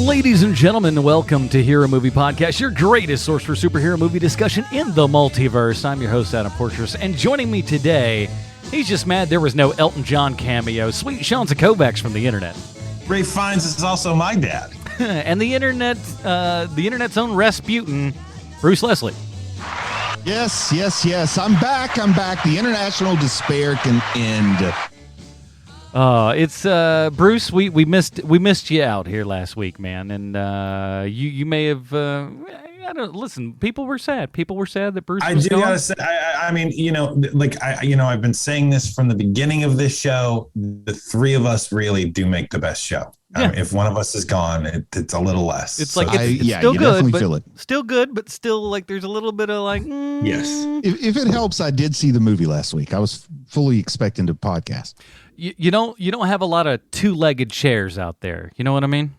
Ladies and gentlemen, welcome to Hero Movie Podcast, your greatest source for superhero movie discussion in the multiverse. I'm your host, Adam Portress, and joining me today, he's just mad there was no Elton John cameo. Sweet Sean Kovacs from the internet. Ray Fiennes is also my dad. And the internet's own Rasputin, Bruce Leslie. Yes. I'm back. The international despair can end. It's Bruce. We missed you out here last week, man, and you may have. I don't listen. People were sad. People were sad that Bruce was gone. Gotta say, I mean, I've been saying this from the beginning of this show. The three of us really do make the best show. Yeah. If one of us is gone, it's a little less. It's like it's still you good, but feel it. Still good, but still like there's a little bit of like. Yes. If it helps, I did see the movie last week. I was fully expecting to podcast. You don't have a lot of two-legged chairs out there. You know what I mean?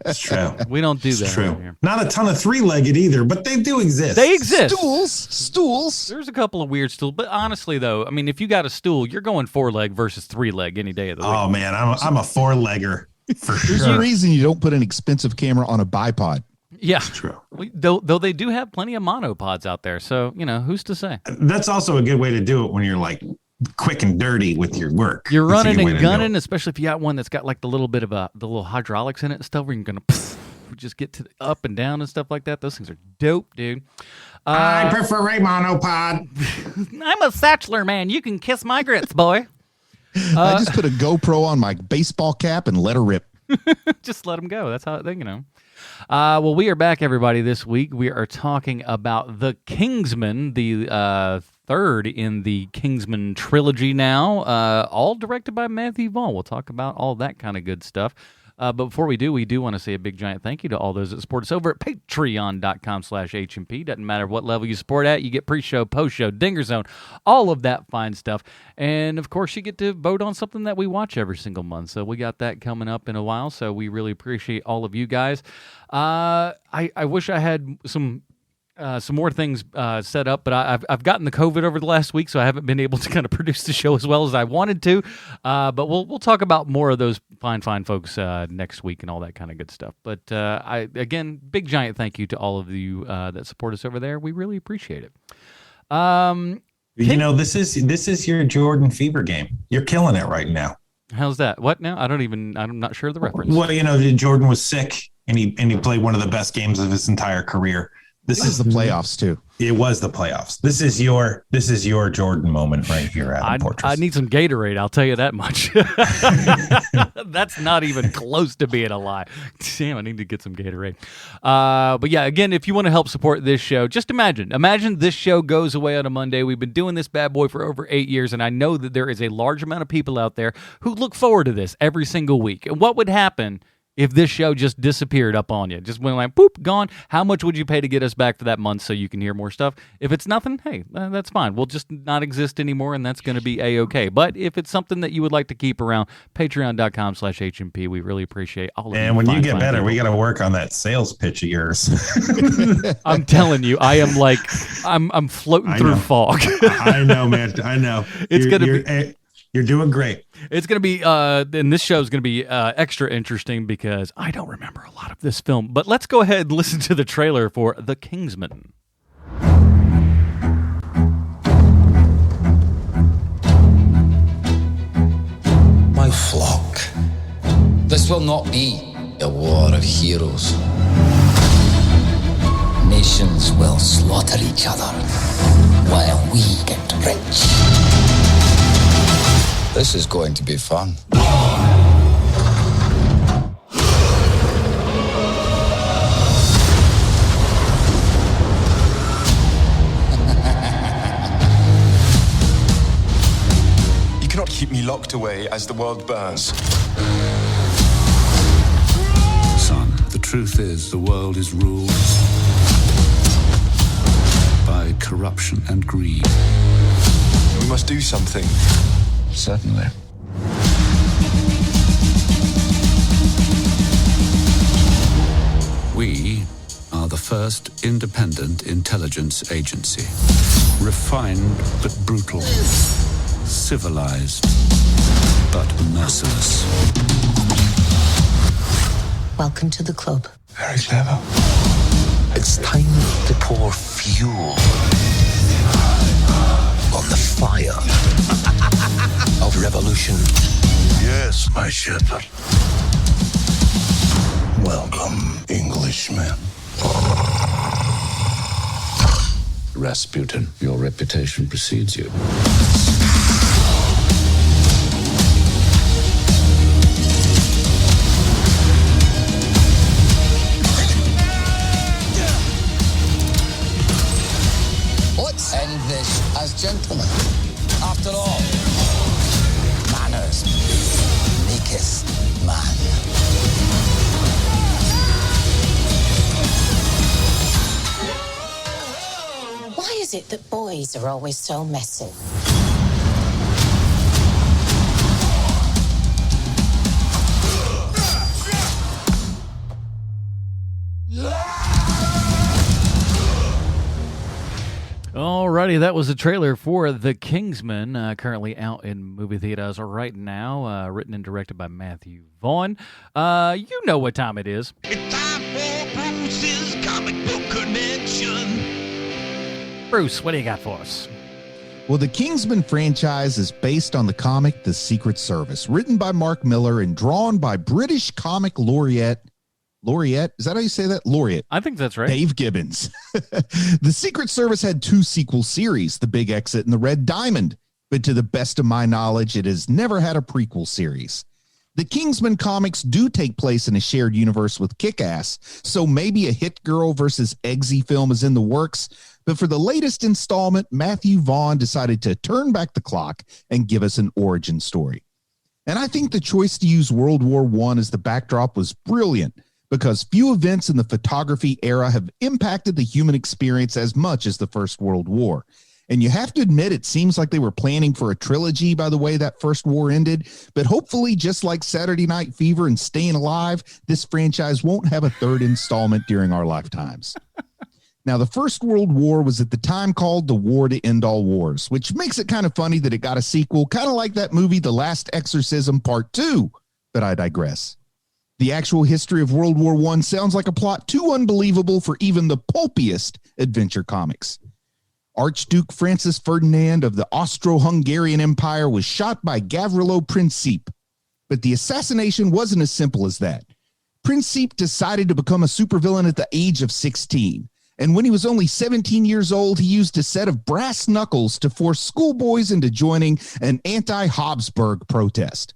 It's true. We don't do that. It's true. Here. Not a ton of three-legged either, but they do exist. They exist. Stools. There's a couple of weird stools, but honestly, though, I mean, if you got a stool, you're going four-leg versus three-leg any day of the week. Oh man, I'm a four-legger for sure. There's a reason you don't put an expensive camera on a bipod. Yeah, It's true. Though they do have plenty of monopods out there, so who's to say? That's also a good way to do it when you're like quick and dirty with your work. You're That's running and gunning, it. especially if you got one that's got like the little hydraulics in it and stuff where you're gonna just get to the up and down and stuff like that. Those things are dope, dude. I prefer a monopod. I'm a Satchler man. You can kiss my grits, boy. I just put a GoPro on my baseball cap and let her rip. Just let them go. That's how well, we are back, everybody. This week we are talking about the Kingsmen, the third in the Kingsman trilogy now, all directed by Matthew Vaughn. We'll talk about all that kind of good stuff. But before we do want to say a big giant thank you to all those that support us over at patreon.com/HMP. Doesn't matter what level you support at, you get pre-show, post-show, Dinger Zone, all of that fine stuff. And, of course, you get to vote on something that we watch every single month. So we got that coming up in a while, so we really appreciate all of you guys. I wish I had some more things set up, but I've gotten the COVID over the last week, so I haven't been able to kind of produce the show as well as I wanted to. But we'll talk about more of those fine folks next week and all that kind of good stuff. But again, big giant thank you to all of you that support us over there. We really appreciate it. This is your Jordan Fever game. You're killing it right now. How's that? What now? I'm not sure of the reference. Well, Jordan was sick and he played one of the best games of his entire career. This is the playoffs too. It was the playoffs. This is your Jordan moment right here, Adam Portress. I need some Gatorade, I'll tell you that much. That's not even close to being a lie. Damn, I need to get some Gatorade. But yeah, again, if you want to help support this show, just imagine this show goes away on a Monday. We've been doing this bad boy for over 8 years, and I know that there is a large amount of people out there who look forward to this every single week. And what would happen if this show just disappeared up on you? Just went like, boop, gone. How much would you pay to get us back for that month so you can hear more stuff? If it's nothing, hey, that's fine. We'll just not exist anymore, and that's going to be A-okay. But if it's something that you would like to keep around, patreon.com/HMP. We really appreciate all of you. And when you get better, we got to work on that sales pitch of yours. I'm telling you, I am like, I'm floating through fog. I know, man. I know. It's going to be... You're doing great. It's going to be, and this show is going to be extra interesting because I don't remember a lot of this film. But let's go ahead and listen to the trailer for The Kingsman. My flock, this will not be a war of heroes. Nations will slaughter each other while we get rich. This is going to be fun. You cannot keep me locked away as the world burns. Son, the truth is the world is ruled by by corruption and greed. We must do something. Certainly. We are the first independent intelligence agency. Refined but brutal. Civilized but merciless. Welcome to the club. Very clever. It's time to pour fuel on the fire of revolution. Yes, my shepherd. Welcome, Englishman. Rasputin, your reputation precedes you. Let's end this as gentlemen. After all, manners maketh man. Why is it that boys are always so messy? Alrighty, that was a trailer for The Kingsman, currently out in movie theaters right now, written and directed by Matthew Vaughn. You know what time it is. It's time for Bruce's Comic Book Connection. Bruce, what do you got for us? Well, the Kingsman franchise is based on the comic The Secret Service, written by Mark Millar and drawn by British comic laureate, is that how you say that? Laureate. I think that's right. Dave Gibbons. The Secret Service had 2 sequel series, The Big Exit and The Red Diamond, but to the best of my knowledge, it has never had a prequel series. The Kingsman comics do take place in a shared universe with Kick-Ass, so maybe a Hit Girl versus Eggsy film is in the works, but for the latest installment, Matthew Vaughn decided to turn back the clock and give us an origin story. And I think the choice to use World War I as the backdrop was brilliant, because few events in the photography era have impacted the human experience as much as the First World War. And you have to admit, it seems like they were planning for a trilogy by the way that first war ended, but hopefully, just like Saturday Night Fever and Staying Alive, this franchise won't have a third installment during our lifetimes. Now, the First World War was at the time called the War to End All Wars, which makes it kind of funny that it got a sequel, kind of like that movie, The Last Exorcism Part 2, but I digress. The actual history of World War I sounds like a plot too unbelievable for even the pulpiest adventure comics. Archduke Francis Ferdinand of the Austro-Hungarian Empire was shot by Gavrilo Princip, but the assassination wasn't as simple as that. Princip decided to become a supervillain at the age of 16, and when he was only 17 years old, he used a set of brass knuckles to force schoolboys into joining an anti-Habsburg protest.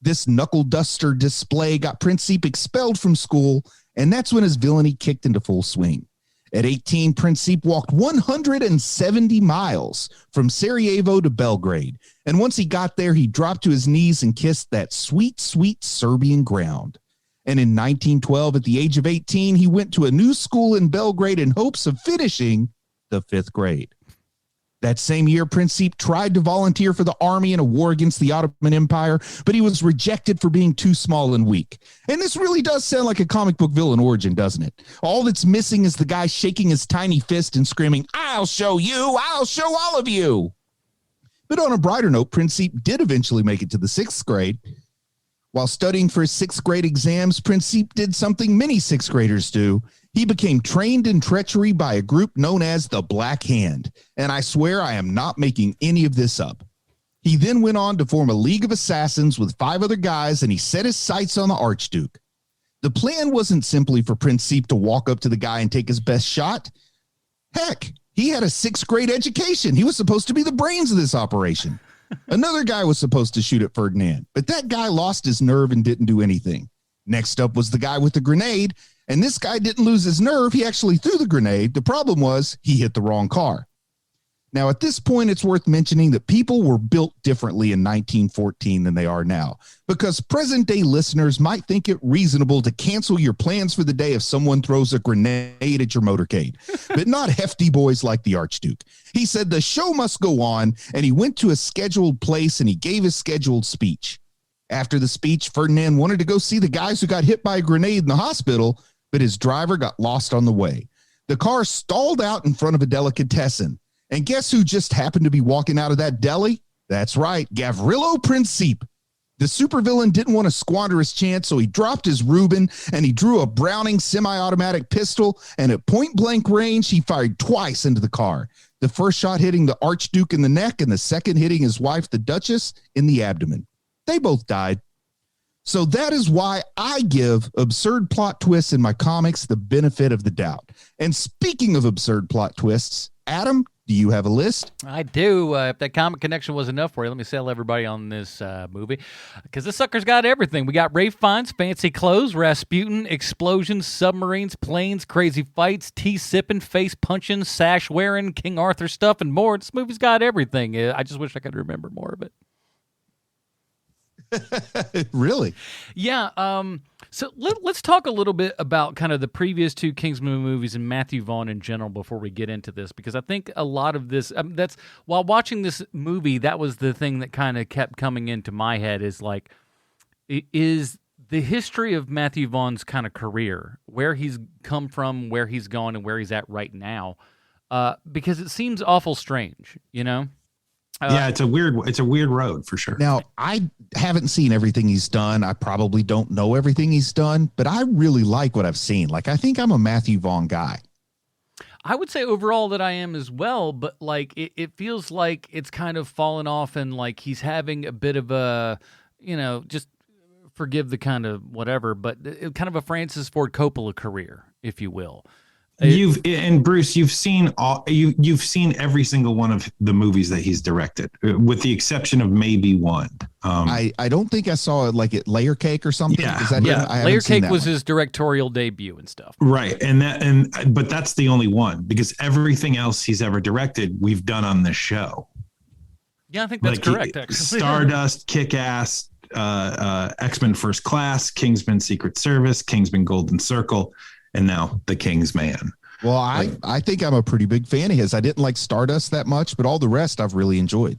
This knuckle duster display got Princip expelled from school, and that's when his villainy kicked into full swing. At 18, Princip walked 170 miles from Sarajevo to Belgrade, and once he got there, he dropped to his knees and kissed that sweet, sweet Serbian ground. And in 1912, at the age of 18, he went to a new school in Belgrade in hopes of finishing the 5th grade. That same year, Princip tried to volunteer for the army in a war against the Ottoman Empire, but he was rejected for being too small and weak. And this really does sound like a comic book villain origin, doesn't it? All that's missing is the guy shaking his tiny fist and screaming, "I'll show you, I'll show all of you." But on a brighter note, Princip did eventually make it to the 6th grade. While studying for his 6th grade exams, Princip did something many 6th graders do. He became trained in treachery by a group known as the Black Hand, and I swear I am not making any of this up. He then went on to form a league of assassins with 5 other guys, and he set his sights on the Archduke. The plan wasn't simply for Princip to walk up to the guy and take his best shot. Heck, he had a 6th grade education. He was supposed to be the brains of this operation. Another guy was supposed to shoot at Ferdinand, but that guy lost his nerve and didn't do anything. Next up was the guy with the grenade, and this guy didn't lose his nerve. He actually threw the grenade. The problem was he hit the wrong car. Now, at this point, it's worth mentioning that people were built differently in 1914 than they are now, because present-day listeners might think it reasonable to cancel your plans for the day if someone throws a grenade at your motorcade, but not hefty boys like the Archduke. He said the show must go on, and he went to a scheduled place, and he gave his scheduled speech. After the speech, Ferdinand wanted to go see the guys who got hit by a grenade in the hospital, but his driver got lost on the way. The car stalled out in front of a delicatessen. And guess who just happened to be walking out of that deli? That's right, Gavrilo Principe. The supervillain didn't want to squander his chance, so he dropped his Reuben and he drew a Browning semi-automatic pistol, and at point-blank range, he fired twice into the car. The first shot hitting the Archduke in the neck and the second hitting his wife, the Duchess, in the abdomen. They both died. So that is why I give absurd plot twists in my comics the benefit of the doubt. And speaking of absurd plot twists, Adam, do you have a list? I do. If that comic connection was enough for you, let me sell everybody on this movie, because this sucker's got everything. We got Rafe Fiennes, fancy clothes, Rasputin, explosions, submarines, planes, crazy fights, tea sipping, face punching, sash wearing, King Arthur stuff, and more. This movie's got everything. I just wish I could remember more of it. Really? Yeah. So let's talk a little bit about kind of the previous two Kingsman movies and Matthew Vaughn in general before we get into this, because I think a lot of this, that's while watching this movie, that was the thing that kind of kept coming into my head is like, is the history of Matthew Vaughn's kind of career, where he's come from, where he's gone, and where he's at right now, because it seems awful strange, you know? Yeah, it's a weird road for sure. Now, I haven't seen everything he's done. I probably don't know everything he's done, but I really like what I've seen. Like, I think I'm a Matthew Vaughn guy. I would say overall that I am as well, but like it feels like it's kind of fallen off, and like he's having a bit of a, you know, just forgive the kind of whatever, but kind of a Francis Ford Coppola career, if you will. Bruce, you've seen every single one of the movies that he's directed, with the exception of maybe one. I don't think I saw it like at Layer Cake or something. Yeah. Layer Cake was his directorial debut and stuff. Right, but that's the only one, because everything else he's ever directed, we've done on this show. Yeah, I think that's correct. Actually, Stardust, Kick-Ass, X-Men First Class, Kingsman Secret Service, Kingsman Golden Circle, and now The Kingsman. Well, I think I'm a pretty big fan of his. I didn't like Stardust that much, but all the rest I've really enjoyed.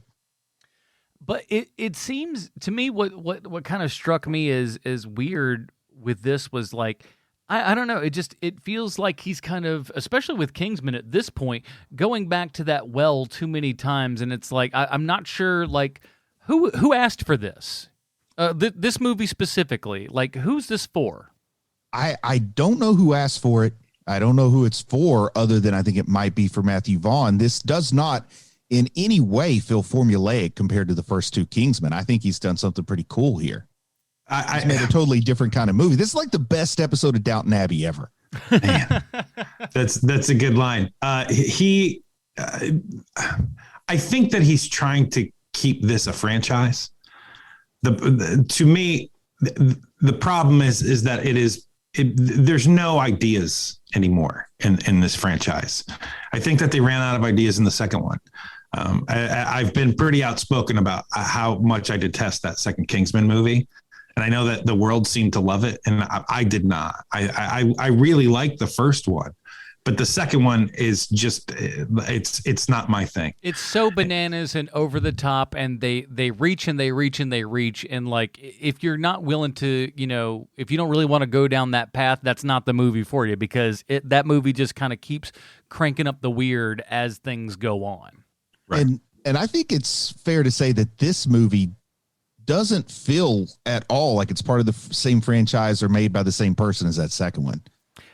But it seems to me what kind of struck me as weird with this was like, I don't know, it feels like he's kind of, especially with Kingsman at this point, going back to that well too many times, and it's like I'm not sure like who asked for this, this movie specifically, like who's this for? I don't know who asked for it. I don't know who it's for, other than I think it might be for Matthew Vaughn. This does not in any way feel formulaic compared to the first two Kingsmen. I think he's done something pretty cool here. He's made a totally different kind of movie. This is like the best episode of Downton Abbey ever. Man, that's a good line. I think that he's trying to keep this a franchise. To me, the problem is that there's no ideas anymore in this franchise. I think that they ran out of ideas in the second one. I've been pretty outspoken about how much I detest that second Kingsman movie. And I know that the world seemed to love it, and I did not. I really liked the first one, but the second one is just it's not my thing. It's so bananas and over the top, and they reach and they reach and they reach, and like if you're not willing to, you know, if you don't really want to go down that path, that's not the movie for you, because that movie just kind of keeps cranking up the weird as things go on. Right. And I think it's fair to say that this movie doesn't feel at all like it's part of the same franchise or made by the same person as that second one.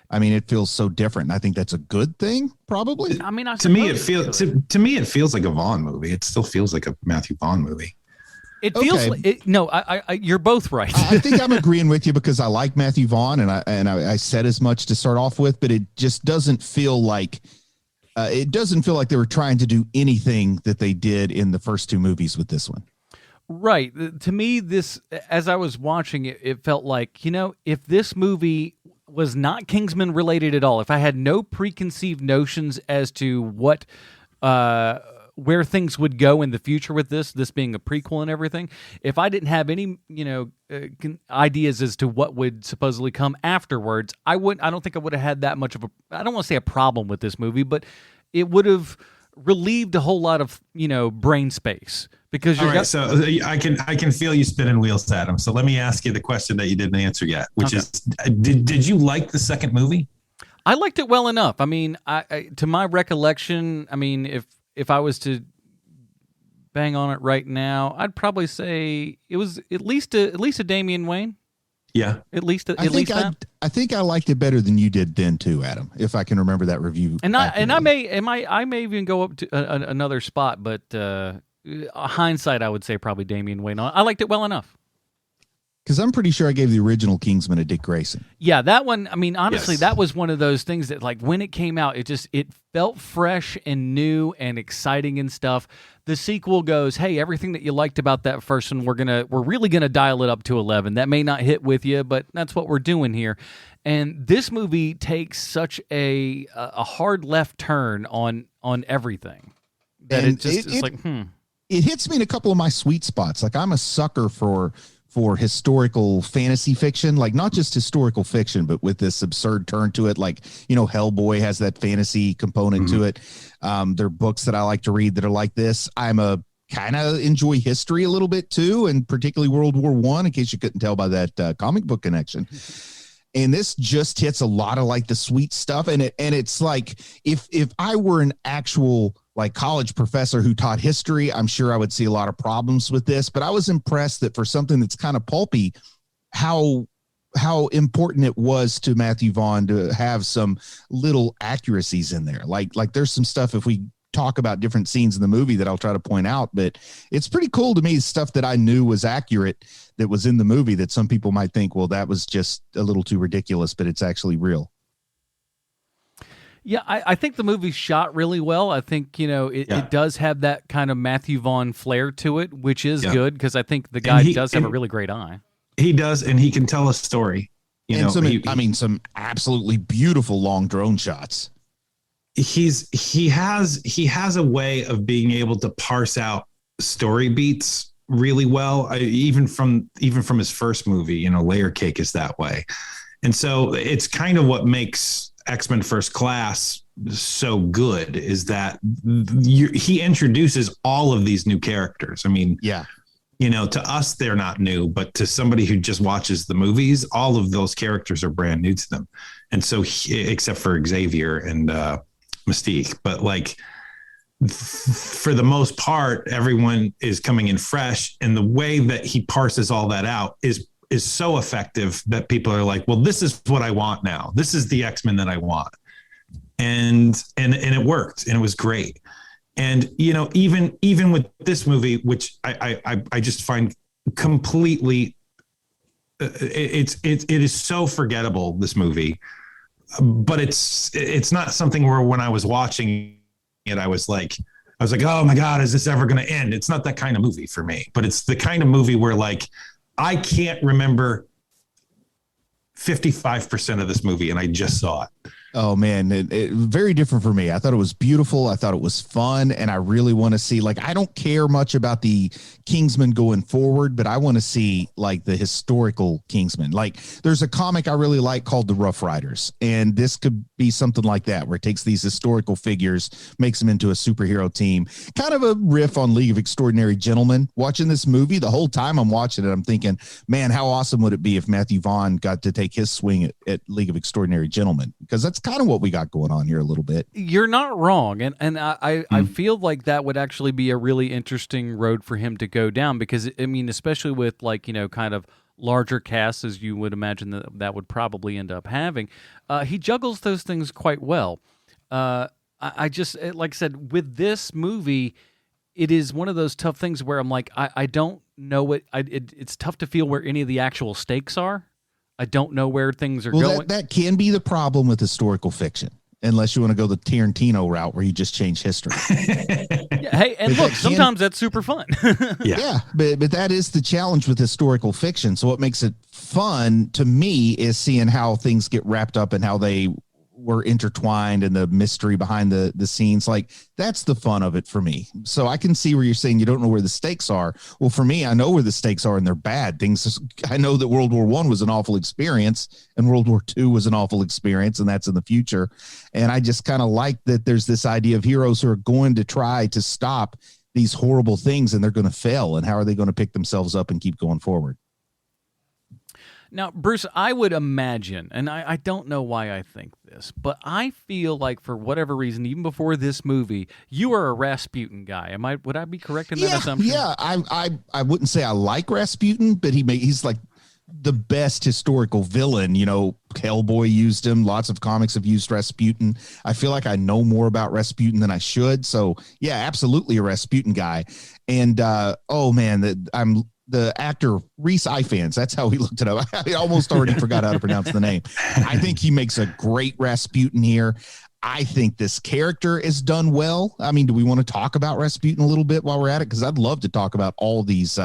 I mean, it feels so different. And I think that's a good thing, probably. I mean, to me, it feels like a Vaughn movie. It still feels like a Matthew Vaughn movie. It feels like you're both right. I think I'm agreeing with you because I like Matthew Vaughn, and I said as much to start off with, but it just doesn't feel like they were trying to do anything that they did in the first two movies with this one. Right. To me, this, as I was watching it, it felt like, you know, if this movie was not Kingsman related at all, if I had no preconceived notions as to what where things would go in the future with this being a prequel and everything. If I didn't have any, ideas as to what would supposedly come afterwards, I don't think I would have had that much of I don't want to say a problem with this movie, but it would have relieved a whole lot of, brain space because so I can feel you spinning wheels, Adam. So let me ask you the question that you didn't answer yet, which is, did you like the second movie? I liked it well enough. I mean, I to my recollection, I mean, if I was to bang on it right now, I'd probably say it was at least a Damian Wayne. Yeah, at least that. I think I liked it better than you did then too, Adam. If I can remember that review. I may even go up to another spot, but hindsight, I would say probably Damian Wayne. I liked it well enough. Because I'm pretty sure I gave the original Kingsman to Dick Grayson. Yeah, that one, I mean, honestly, Yes. that was one of those things that, like, when it came out, it felt fresh and new and exciting and stuff. The sequel goes, hey, everything that you liked about that first one, we're really gonna dial it up to 11. That may not hit with you, but that's what we're doing here. And this movie takes such a hard left turn on everything that And it it hits me in a couple of my sweet spots. Like, I'm a sucker for historical fantasy fiction, like not just historical fiction, but with this absurd turn to it. Like, Hellboy has that fantasy component to it. There are books that I like to read that are like this. I'm a kind of enjoy history a little bit too, and particularly World War I, in case you couldn't tell by that comic book connection. And this just hits a lot of like the sweet stuff. And it's like, if I were an actual like college professor who taught history, I'm sure I would see a lot of problems with this, but I was impressed that for something that's kind of pulpy, how important it was to Matthew Vaughn to have some little accuracies in there. Like there's some stuff, if we talk about different scenes in the movie, that I'll try to point out, but it's pretty cool to me, stuff that I knew was accurate that was in the movie that some people might think, well, that was just a little too ridiculous, but it's actually real. Yeah, I think the movie's shot really well. I think, it does have that kind of Matthew Vaughn flair to it, which is good, because I think the guy does have a really great eye. He does, and he can tell a story. Some absolutely beautiful long drone shots. He has a way of being able to parse out story beats really well. Even from his first movie, Layer Cake is that way. And so it's kind of what makes X-Men First Class so good, is that he introduces all of these new characters. I mean, to us, they're not new, but to somebody who just watches the movies, all of those characters are brand new to them. And so, except for Xavier and Mystique, but like for the most part, everyone is coming in fresh. And the way that he parses all that out is so effective that people are like, well, this is what I want now. This is the X-Men that I want. And it worked, and it was great. And, even with this movie, which I just find completely, it is so forgettable, this movie, but it's not something where when I was watching it, I was like, oh my God, is this ever going to end? It's not that kind of movie for me, but it's the kind of movie where, like, I can't remember 55% of this movie, and I just saw it. Oh man, it very different for me. I thought it was beautiful. I thought it was fun, and I really want to see, like, I don't care much about the Kingsman going forward, but I want to see like the historical Kingsman. Like, there's a comic I really like called The Rough Riders, and this could be something like that, where it takes these historical figures, makes them into a superhero team, kind of a riff on League of Extraordinary Gentlemen. Watching this movie, the whole time I'm watching it, I'm thinking, man, how awesome would it be if Matthew Vaughn got to take his swing at League of Extraordinary Gentlemen? Because that's kind of what we got going on here a little bit. You're not wrong, and I feel like that would actually be a really interesting road for him to go down, because I mean, especially with, like, kind of larger casts, as you would imagine that would probably end up having, he juggles those things quite well. I just, like I said, with this movie, it is one of those tough things where I'm like, I don't know it's tough to feel where any of the actual stakes are. I don't know where things are going. That can be the problem with historical fiction, unless you want to go the Tarantino route where you just change history. Hey, and look, sometimes that's super fun. Yeah, but that is the challenge with historical fiction. So what makes it fun to me is seeing how things get wrapped up and how they were intertwined and the mystery behind the scenes. Like, that's the fun of it for me. So I can see where you're saying you don't know where the stakes are. Well, for me, I know where the stakes are, and they're bad things. I know that World War I was an awful experience and World War II was an awful experience, and that's in the future. And I just kind of like that there's this idea of heroes who are going to try to stop these horrible things, and they're going to fail. And how are they going to pick themselves up and keep going forward? Now, Bruce, I would imagine, and I don't know why I think this, but I feel like for whatever reason, even before this movie, you are a Rasputin guy. Would I be correct in that assumption? Yeah, I wouldn't say I like Rasputin, but he's like the best historical villain. You know, Hellboy used him. Lots of comics have used Rasputin. I feel like I know more about Rasputin than I should. So yeah, absolutely a Rasputin guy. And the actor Rhys Ifans, that's how he looked it up. I almost already forgot how to pronounce the name. I think he makes a great Rasputin here. I think this character is done well. I mean, do we want to talk about Rasputin a little bit while we're at it? Because I'd love to talk about all these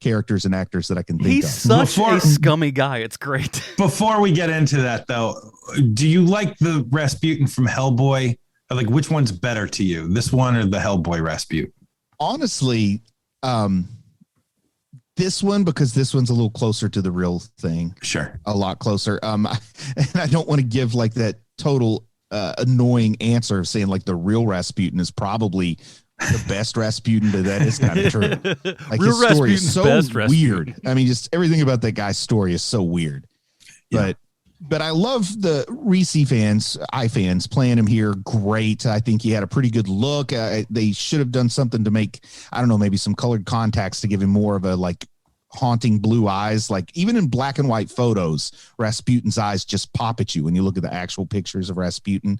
characters and actors that I can think He's of. such a scummy guy. It's great. Before we get into that, though, do you like the Rasputin from Hellboy? Or like, which one's better to you, this one or the Hellboy Rasputin? Honestly, this one, because this one's a little closer to the real thing. Sure. A lot closer. And I don't want to give like that total annoying answer of saying like the real Rasputin is probably the best Rasputin, but that is kind of true. Like, real his story is Rasputin's so weird. I mean, just everything about that guy's story is so weird. Yeah. But I love the Reese fans playing him here. Great. I think he had a pretty good look. They should have done something to make, I don't know, maybe some colored contacts to give him more of a like haunting blue eyes. Like, even in black and white photos, Rasputin's eyes just pop at you when you look at the actual pictures of Rasputin.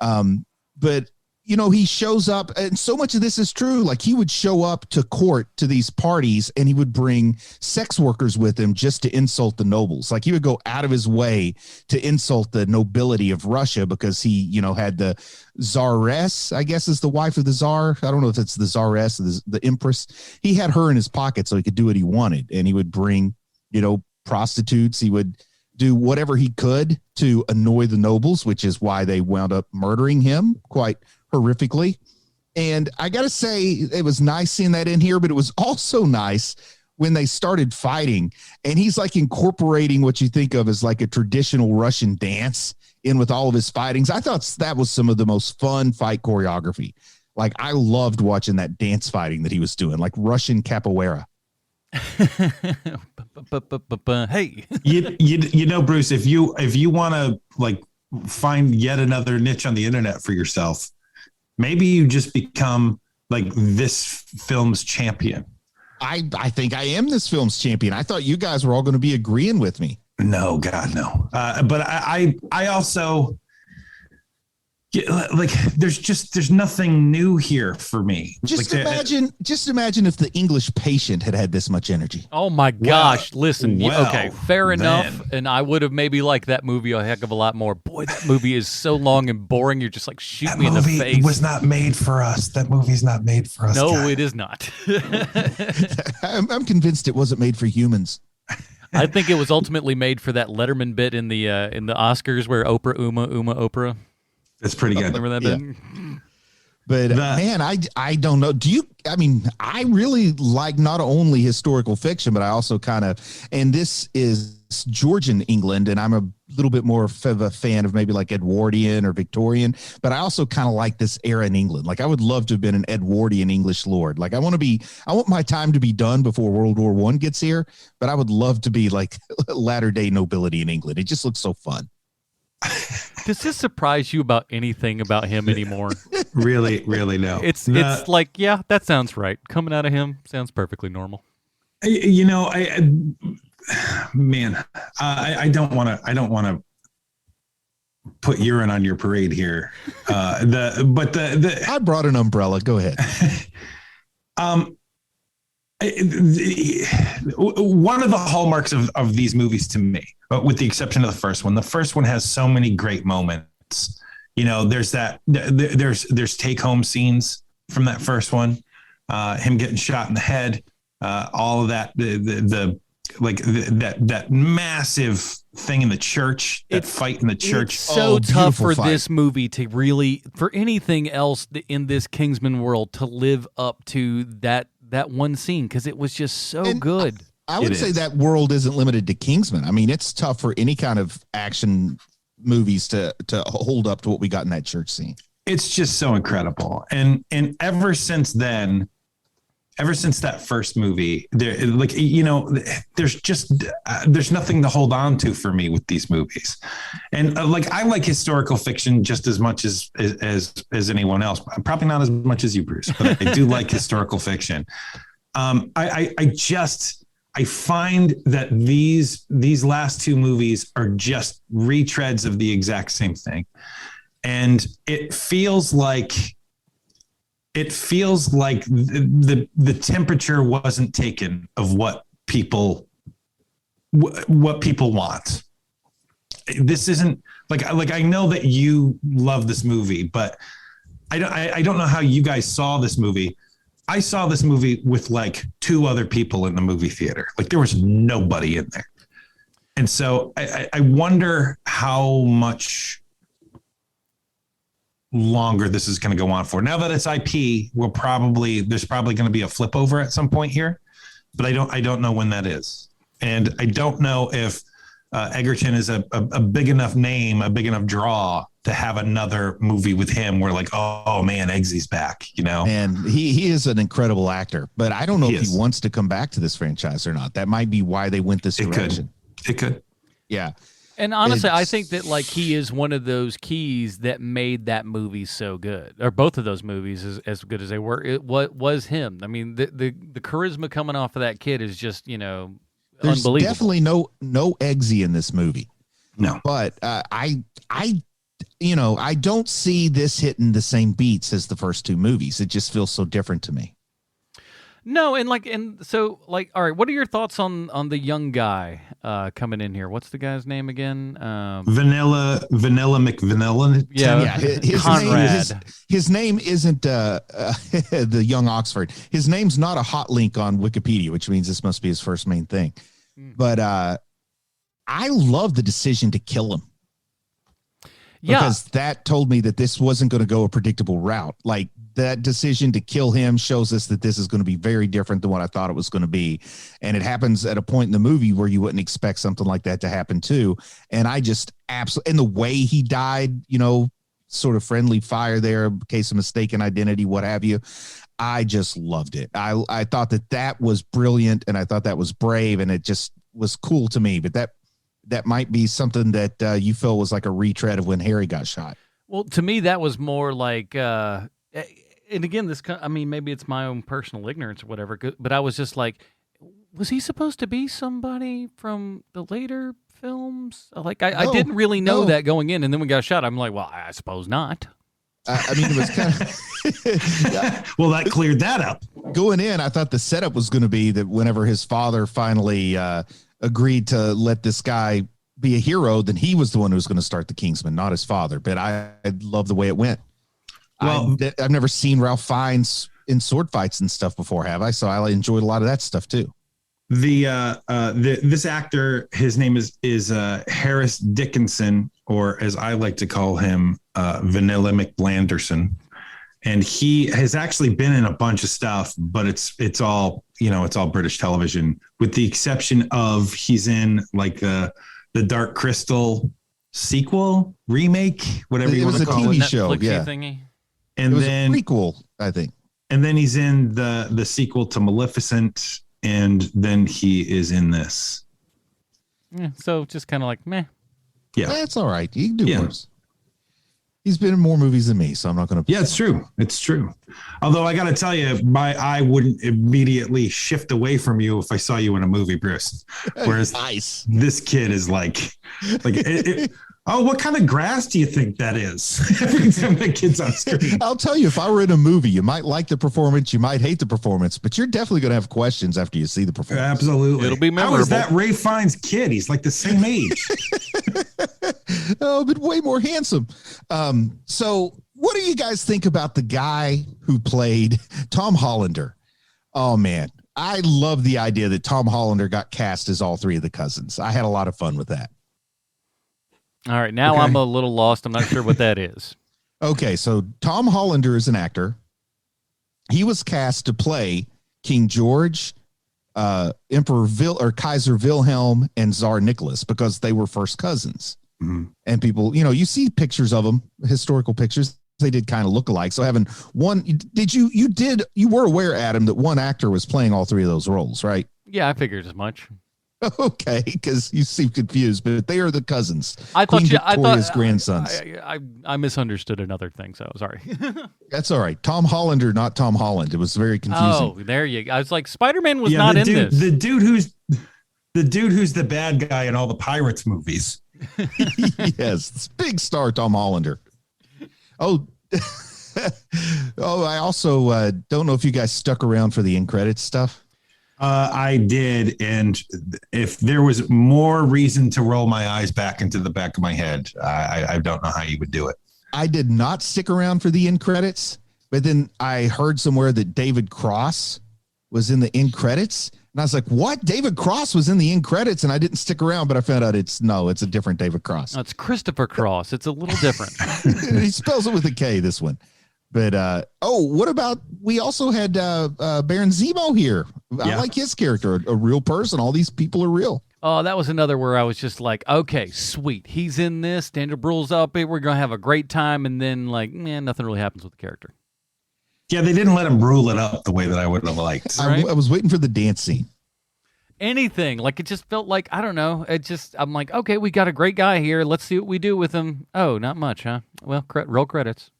But you know, he shows up, and so much of this is true. Like, he would show up to court to these parties, and he would bring sex workers with him just to insult the nobles. Like, he would go out of his way to insult the nobility of Russia because he, you know, had the Tsaress, I guess is the wife of the Tsar. I don't know if it's the Tsaress or the Empress. He had her in his pocket so he could do what he wanted. And he would bring, you know, prostitutes. He would do whatever he could to annoy the nobles, which is why they wound up murdering him quite horrifically. And I got to say, it was nice seeing that in here, but it was also nice when they started fighting and he's like incorporating what you think of as like a traditional Russian dance in with all of his fightings. I thought that was some of the most fun fight choreography. Like, I loved watching that dance fighting that he was doing, like Russian capoeira. Hey, you know, Bruce, if you want to like find yet another niche on the internet for yourself, maybe you just become like this film's champion. I think I am this film's champion. I thought you guys were all going to be agreeing with me. No, God, no. But I also, like, there's nothing new here for me. Just like, imagine if the English Patient had this much energy. oh my gosh! Listen, well, okay, fair enough, then. and I would have maybe liked that movie a heck of a lot more. Boy, that movie is so long and boring. You're just like, shoot that me in the movie face. was not made for us. That movie's not made for us. No, God. it is not. I'm convinced it wasn't made for humans. I think it was ultimately made for that Letterman bit in the Oscars where Oprah, Uma, Oprah. That's pretty good. Remember that bit? But man, I don't know. I really like not only historical fiction, but I also and this is Georgian England, and I'm a little bit more of a fan of maybe like Edwardian or Victorian, but I also kind of like this era in England. Like, I would love to have been an Edwardian English lord. Like, I want my time to be done before World War I gets here, but I would love to be like latter day nobility in England. It just looks so fun. Does this surprise you about anything about him anymore? Really, really no. It's like, yeah, that sounds right. Coming out of him sounds perfectly normal. You know, I don't want to put urine on your parade here. I brought an umbrella. Go ahead. One of the hallmarks of these movies to me, with the exception of the first one has so many great moments. You know, there's take home scenes from that first one, him getting shot in the head, all of that, the that massive thing in the church, fight in the church. It's so tough for fight. this movie to really, for anything else in this Kingsman world to live up to that one scene, because it was just so good. I would say that world isn't limited to Kingsman. I mean, it's tough for any kind of action movies to hold up to what we got in that church scene. It's just so incredible. And ever since then, ever since that first movie, there's nothing to hold on to for me with these movies. And I like historical fiction just as much as anyone else. Probably not as much as you, Bruce, but I do like historical fiction. I find that these last two movies are just retreads of the exact same thing. And it feels like the temperature wasn't taken of what people want. This isn't like I know that you love this movie, but I don't know how you guys saw this movie. I saw this movie with like two other people in the movie theater. Like there was nobody in there. And so I wonder how much longer this is going to go on for. Now that it's IP, there's probably going to be a flip over at some point here, but I don't know when that is. And I don't know if Egerton is a big enough name, a big enough draw to have another movie with him where like, oh man, Eggsy's back, you know? And he is an incredible actor, but I don't know if he wants to come back to this franchise or not. That might be why they went this direction. It could. Yeah. And honestly, I think that like he is one of those keys that made that movie so good, or both of those movies as good as they were. It was him. I mean, the charisma coming off of that kid is just, There's unbelievable. Definitely no Eggsy in this movie. No, but I don't see this hitting the same beats as the first two movies. It just feels so different to me. No, and so all right, what are your thoughts on the young guy coming in here? What's the guy's name again? Vanilla McVanilla. Yeah, his Conrad. His name isn't the young Oxford. His name's not a hot link on Wikipedia, which means this must be his first main thing. But I love the decision to kill him. Yeah. Because that told me that this wasn't going to go a predictable route. Like that decision to kill him shows us that this is going to be very different than what I thought it was going to be. And it happens at a point in the movie where you wouldn't expect something like that to happen too. And I just absolutely, and the way he died, sort of friendly fire there, case of mistaken identity, what have you. I just loved it. I thought that was brilliant, and I thought that was brave, and it just was cool to me. But that might be something that you feel was like a retread of when Harry got shot. Well, to me, that was more like, and again, maybe it's my own personal ignorance or whatever, but I was just like, was he supposed to be somebody from the later films? Like, I didn't really know that going in, and then we got shot. I'm like, well, I suppose not. It was kind of well, that cleared that up. Going in, I thought the setup was going to be that whenever his father finally agreed to let this guy be a hero, then he was the one who was going to start the Kingsmen, not his father. But I love the way it went. Well, I've never seen Ralph Fiennes in sword fights and stuff before, have I? So I enjoyed a lot of that stuff too. This actor, his name is Harris Dickinson, or as I like to call him, Vanilla McBlanderson. And he has actually been in a bunch of stuff, but it's all British television, with the exception of he's in like the Dark Crystal sequel, remake, whatever you want to call it. It was a TV show, Netflix-y thingy. And it was then a prequel, I think. And then he's in the sequel to Maleficent, and then he is in this. Yeah, so just kind of like, meh. Yeah, that's all right. You can do worse. He's been in more movies than me, so I'm not going to. Yeah, it's true. It's true. Although I got to tell you, my eye wouldn't immediately shift away from you if I saw you in a movie, Bruce. Whereas this kid is like, oh, what kind of grass do you think that is? Every time the kid's on screen. I'll tell you, if I were in a movie, you might like the performance, you might hate the performance, but you're definitely going to have questions after you see the performance. Absolutely. It'll be memorable. How is that Ray Fiennes' kid? He's like the same age. Oh, but way more handsome. So what do you guys think about the guy who played Tom Hollander? Oh, man. I love the idea that Tom Hollander got cast as all three of the cousins. I had a lot of fun with that. All right, now Okay. I'm a little lost. I'm not sure what that is. Okay, so Tom Hollander is an actor. He was cast to play King George, Emperor Kaiser Wilhelm, and Tsar Nicholas because they were first cousins. Mhm. And people, you see pictures of them, historical pictures. They did kind of look alike. So having one, you were aware, Adam, that one actor was playing all three of those roles, right? Yeah, I figured as much. Okay, because you seem confused, but they are the cousins. I thought Queen Victoria's I thought grandsons. I misunderstood another thing, so sorry. That's all right. Tom Hollander, not Tom Holland. It was very confusing. Oh, there you go. I was like, Spider-Man was not in this. The dude who's the bad guy in all the Pirates movies. Yes, big star Tom Hollander. Oh, I also don't know if you guys stuck around for the end credits stuff. I did, and if there was more reason to roll my eyes back into the back of my head, I don't know how you would do it. I did not stick around for the end credits, but then I heard somewhere that David Cross was in the end credits. And I was like, what? David Cross was in the end credits, and I didn't stick around, but I found out it's a different David Cross. No, it's Christopher Cross. It's a little different. He spells it with a K, this one. But, what about, we also had Baron Zemo here. I Yeah. like his character, a real person. All these people are real. Oh, that was another where I was just like, okay, sweet. He's in this. Daniel Bruhl's up here. We're going to have a great time. And then, like, man, nothing really happens with the character. Yeah, they didn't let him rule it up the way that I would have liked. Right. I was waiting for the dance scene. Anything. Like, it just felt like, I don't know. I'm like, okay, we got a great guy here. Let's see what we do with him. Oh, not much, huh? Well, roll credits.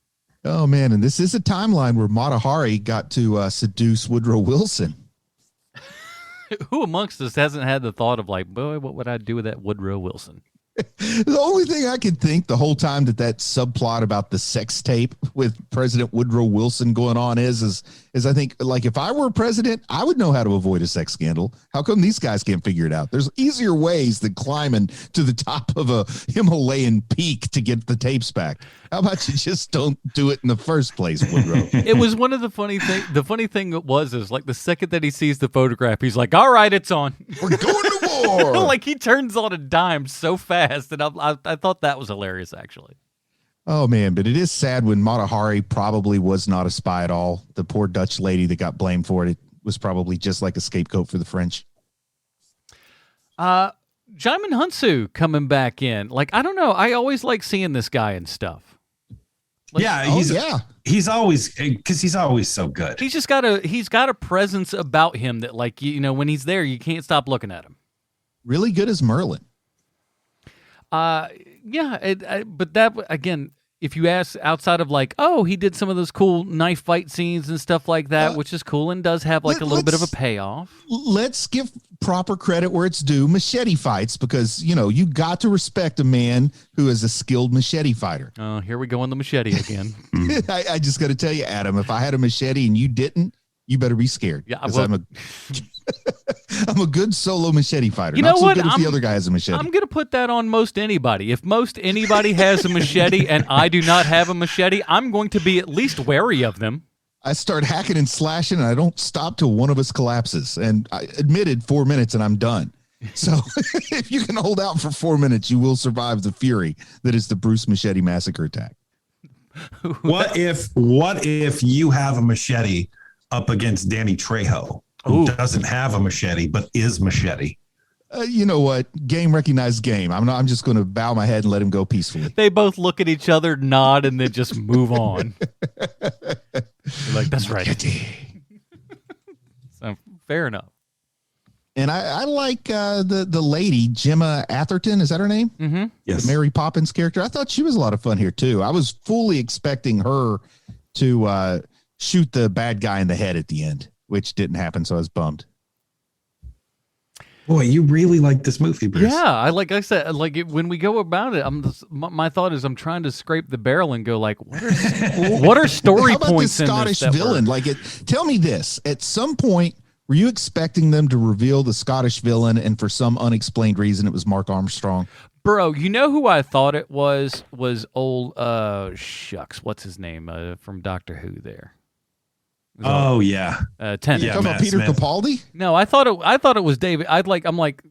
Oh, man. And this is a timeline where Mata Hari got to seduce Woodrow Wilson. Who amongst us hasn't had the thought of like, boy, what would I do with that Woodrow Wilson? The only thing I could think the whole time that subplot about the sex tape with President Woodrow Wilson going on is I think, like, if I were president, I would know how to avoid a sex scandal. How come these guys can't figure it out? There's easier ways than climbing to the top of a Himalayan peak to get the tapes back. How about you just don't do it in the first place, Woodrow? It was one of the funny thing. The funny thing is like the second that he sees the photograph, he's like, all right, it's on. We're going to war. Like he turns on a dime so fast. And I thought that was hilarious, actually. Oh, man, but it is sad when Mata Hari probably was not a spy at all. The poor Dutch lady that got blamed for it was probably just like a scapegoat for the French. Jaimin Hunsu coming back in. Like, I don't know. I always like seeing this guy and stuff. Like, he's always, because he's always so good. He's just got a presence about him that, like, when he's there, you can't stop looking at him. Really good as Merlin. Yeah, but that, again, if you ask outside of like, oh, he did some of those cool knife fight scenes and stuff like that, which is cool and does have like a little bit of a payoff. Let's give proper credit where it's due. Machete fights, because, you got to respect a man who is a skilled machete fighter. Oh, here we go on the machete again. I just got to tell you, Adam, if I had a machete and you didn't, you better be scared. Yeah, I'm a good solo machete fighter. You know Not so what? good if the other guy has a machete. I'm going to put that on most anybody. If most anybody has a machete and I do not have a machete, I'm going to be at least wary of them. I start hacking and slashing, and I don't stop till one of us collapses. And I admitted 4 minutes, and I'm done. So if you can hold out for 4 minutes, you will survive the fury that is the Bruce Machete Massacre attack. What if you have a machete up against Danny Trejo, who doesn't have a machete but is machete? You know what? Game recognized game. I'm just going to bow my head and let him go peacefully. They both look at each other, nod, and then just move on. Like, that's right. So, fair enough. And I like the lady, Gemma Atherton. Is that her name? Mm-hmm. Yes. The Mary Poppins character. I thought she was a lot of fun here, too. I was fully expecting her to shoot the bad guy in the head at the end, which didn't happen, so I was bummed. Boy, you really like this movie, Bruce. Yeah, like I said, when we go about it, my thought is I'm trying to scrape the barrel and go like, what are story How about points the Scottish villain? Tell me this: at some point, were you expecting them to reveal the Scottish villain, and for some unexplained reason, it was Mark Armstrong? Bro, you know who I thought it was old shucks, what's his name from Doctor Who there? Oh yeah, Tennant. You Yeah, talking about Matt Peter Smith. Capaldi? No, I thought it was David. I'm like,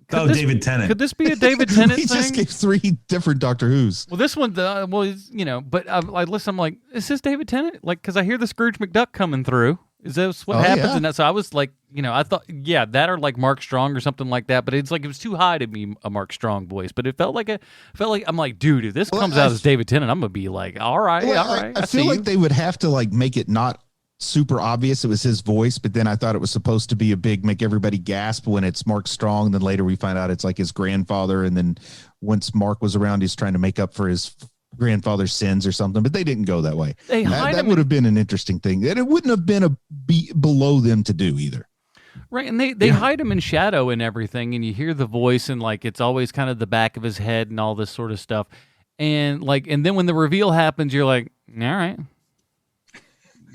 David Tennant. Could this be a David Tennant We thing? just gave 3 different Doctor Who's. Well, this one, but I listen. I'm like, is this David Tennant? Like, because I hear the Scrooge McDuck coming through. Is this what happens? Yeah. And so I was like, I thought, yeah, that or like Mark Strong or something like that. But it's like it was too high to be a Mark Strong voice. But it felt like I'm like, dude, if this comes out as David Tennant, I'm gonna be like, all right. I feel like they would have to like make it not super obvious it was his voice, but then I thought it was supposed to be a big make everybody gasp when it's Mark Strong. Then later we find out it's like his grandfather, and then once Mark was around, he's trying to make up for his grandfather's sins or something. But they didn't go that way. That would have been an interesting thing, and it wouldn't have been below them to do either. Right, and they hide him in shadow and everything, and you hear the voice, and like it's always kind of the back of his head and all this sort of stuff, and then when the reveal happens, you're like, all right.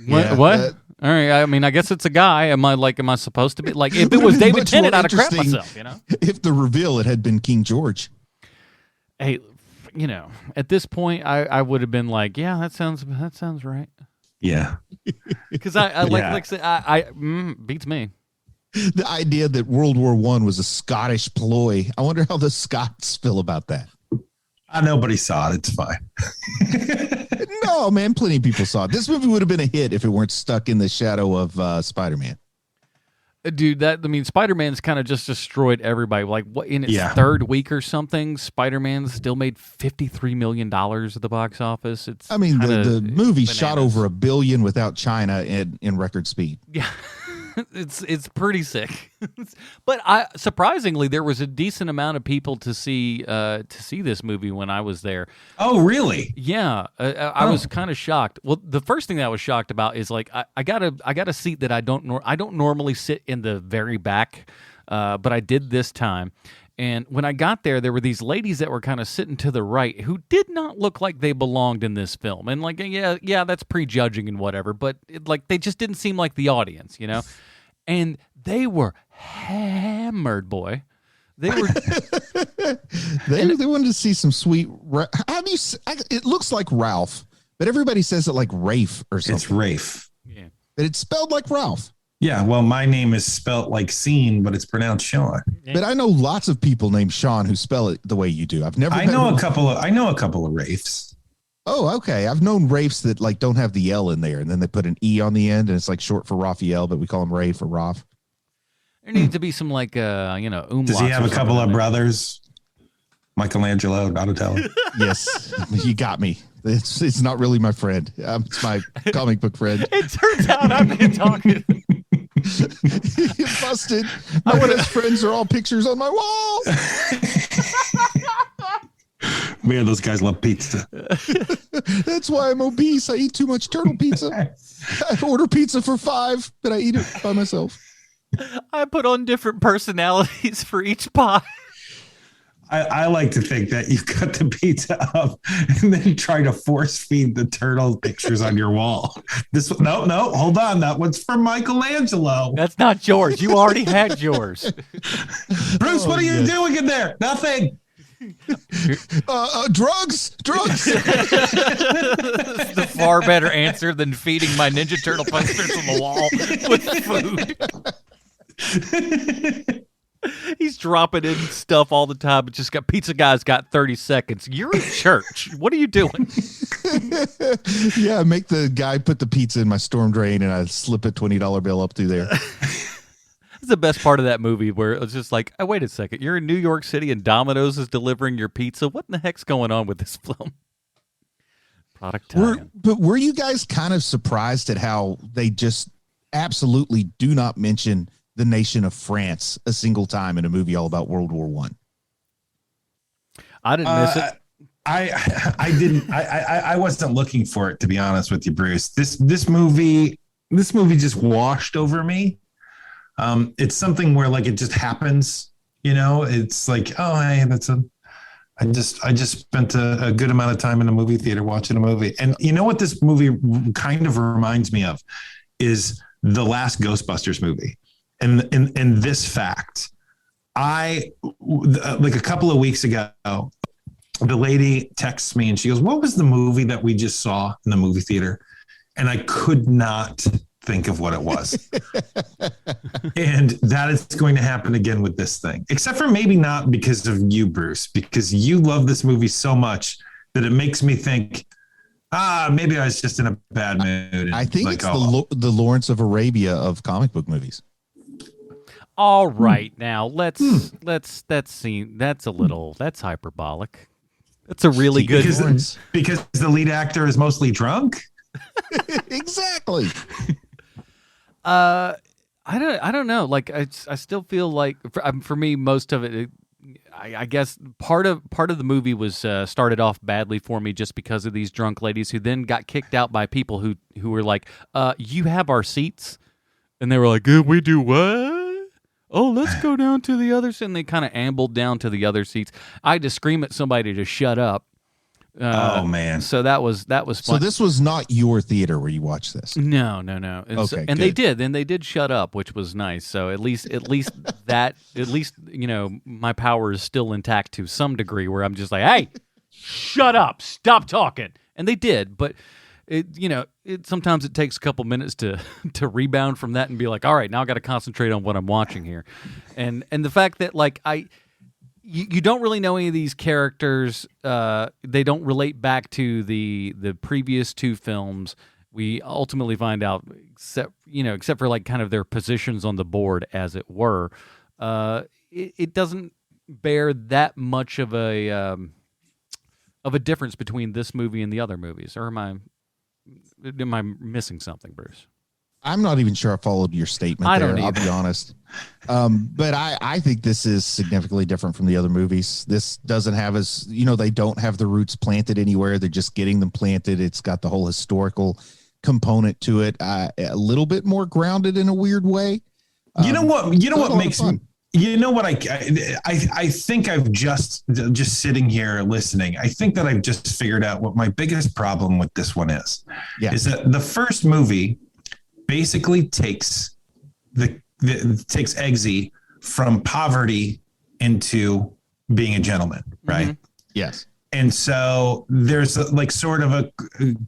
What? All right. I mean, I guess it's a guy. Am I supposed to be like? If it was David Tennant, I'd have crapped myself. If the reveal it had been King George. Hey, at this point, I would have been like, yeah, that sounds right. Yeah, because I like I said, beats me. The idea that World War I was a Scottish ploy. I wonder how the Scots feel about that. Nobody saw it. It's fine. No, man, plenty of people saw it. This movie would have been a hit if it weren't stuck in the shadow of Spider-Man. Dude, Spider-Man's kind of just destroyed everybody. Like, what in its third week or something, Spider-Man still made $53 million at the box office. The movie shot over $1 billion without China in record speed. Yeah. It's pretty sick, but surprisingly there was a decent amount of people to see this movie when I was there. Oh, really? Yeah, I was kind of shocked. Well, the first thing that I was shocked about is like I got a seat that I don't normally sit in the very back, but I did this time. And when I got there, there were these ladies that were kind of sitting to the right who did not look like they belonged in this film. And like, yeah, that's prejudging and whatever, but they just didn't seem like the audience, And they were hammered, boy. They were. they wanted to see some sweet. It looks like Ralph, but everybody says it like Rafe or something. It's Rafe. Yeah, but it's spelled like Ralph. Yeah, well, my name is spelt like Scene, but it's pronounced Sean. But I know lots of people named Sean who spell it the way you do. I know a couple of Rafes. Oh, okay. I've known Rafes that like don't have the L in there, and then they put an E on the end, and it's like short for Raphael, but we call him Rafe or Ralph. There needs to be some like umlauts. Does he have a couple of brothers? Michelangelo, Donatello. Yes, you got me. It's not really my friend. It's my comic book friend. It turns out I've been talking. You busted. My best friends are all pictures on my wall. Man, those guys love pizza. That's why I'm obese. I eat too much turtle pizza. I order pizza for $5, but I eat it by myself. I put on different personalities for each pie. I like to think that you cut the pizza up and then try to force feed the turtle pictures on your wall. No, hold on. That one's for Michelangelo. That's not yours. You already had yours. Bruce, what are you doing in there? Nothing. Drugs. The far better answer than feeding my Ninja Turtle posters on the wall with food. He's dropping in stuff all the time. It's just got Pizza Guy's got 30 seconds. You're in church. What are you doing? Yeah, make the guy put the pizza in my storm drain and I slip a $20 bill up through there. That's the best part of that movie where it's just like, oh, wait a second. You're in New York City and Domino's is delivering your pizza. What in the heck's going on with this film? Product tie-in. But were you guys kind of surprised at how they just absolutely do not mention the nation of France a single time in a movie all about World War One? I didn't miss it. I didn't. I wasn't looking for it, to be honest with you, Bruce. This movie just washed over me. It's something where like it just happens. It's like, oh, hey, I just spent a good amount of time in a movie theater watching a movie. And you know what this movie kind of reminds me of is the last Ghostbusters movie. And this fact, like a couple of weeks ago, the lady texts me and she goes, "What was the movie that we just saw in the movie theater?" And I could not think of what it was. And that is going to happen again with this thing, except for maybe not because of you, Bruce, because you love this movie so much that it makes me think, maybe I was just in a bad mood. I think it's the Lawrence of Arabia of comic book movies. All right, now that's hyperbolic. That's a really good because the lead actor is mostly drunk. Exactly. I don't know. Like I still feel like for me, most of it, I guess part of the movie was started off badly for me just because of these drunk ladies who then got kicked out by people who were like, you have our seats, and they were like, we do what? Oh, let's go down to the other seat. And they kind of ambled down to the other seats. I had to scream at somebody to shut up. Oh man! So that was fun. So this was not your theater where you watched this. No. And they did shut up, which was nice. So at least my power is still intact to some degree. Where I'm just like, hey, shut up, stop talking, and they did. But sometimes it takes a couple minutes to rebound from that and be like, all right, now I got to concentrate on what I'm watching here, and the fact that like You don't really know any of these characters. They don't relate back to the previous two films. We ultimately find out, except for like kind of their positions on the board, as it were. It doesn't bear that much of a difference between this movie and the other movies. Or am I missing something, Bruce? I'm not even sure I followed your statement there, I'll be honest. But I think this is significantly different from the other movies. This doesn't have they don't have the roots planted anywhere. They're just getting them planted. It's got the whole historical component to it. A little bit more grounded in a weird way. You know what makes me, I think I've just sitting here listening. I think that I've just figured out what my biggest problem with this one is. Yeah. Is that the first movie basically takes takes Eggsy from poverty into being a gentleman, right? Mm-hmm. Yes. And so there's like sort of a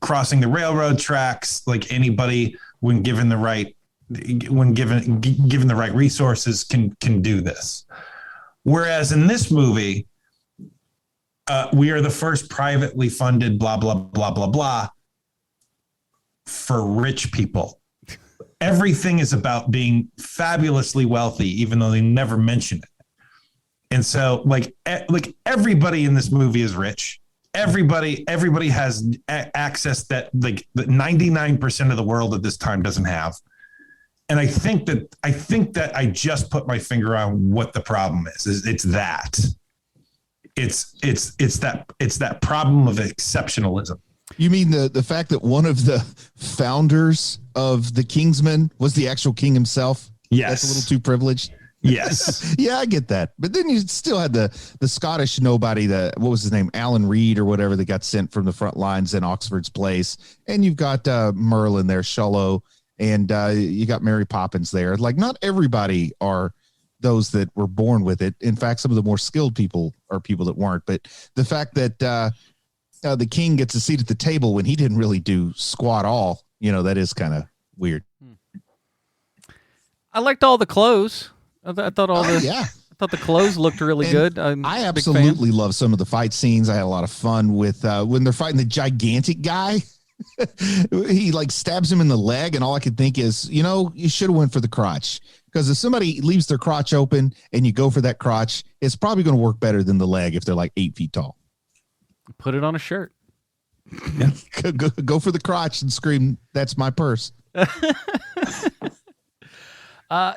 crossing the railroad tracks, like anybody when given the right resources can do this. Whereas in this movie, we are the first privately funded blah, blah, blah, blah, blah for rich people. Everything is about being fabulously wealthy, even though they never mention it. And so like everybody in this movie is rich. Everybody has access that like 99% of the world at this time doesn't have. And I think that I just put my finger on what the problem is. It's that problem of exceptionalism. You mean the fact that one of the founders of the Kingsmen was the actual king himself? Yes. That's a little too privileged. Yes. Yeah, I get that. But then you still had the Scottish nobody, what was his name? Alan Reed or whatever, that got sent from the front lines in Oxford's place. And you've got Merlin there, Shallow, and you got Mary Poppins there. Like, not everybody are those that were born with it. In fact, some of the more skilled people are people that weren't. But the fact that the king gets a seat at the table when he didn't really do squat all, that is kind of weird. I liked all the clothes. I thought I thought the clothes looked really good. I absolutely love some of the fight scenes. I had a lot of fun with when they're fighting the gigantic guy. He like stabs him in the leg, and all I could think is, you should have went for the crotch, because if somebody leaves their crotch open and you go for that crotch, it's probably going to work better than the leg if they're like 8 feet tall. Put it on a shirt. Yeah. Go for the crotch and scream, "That's my purse."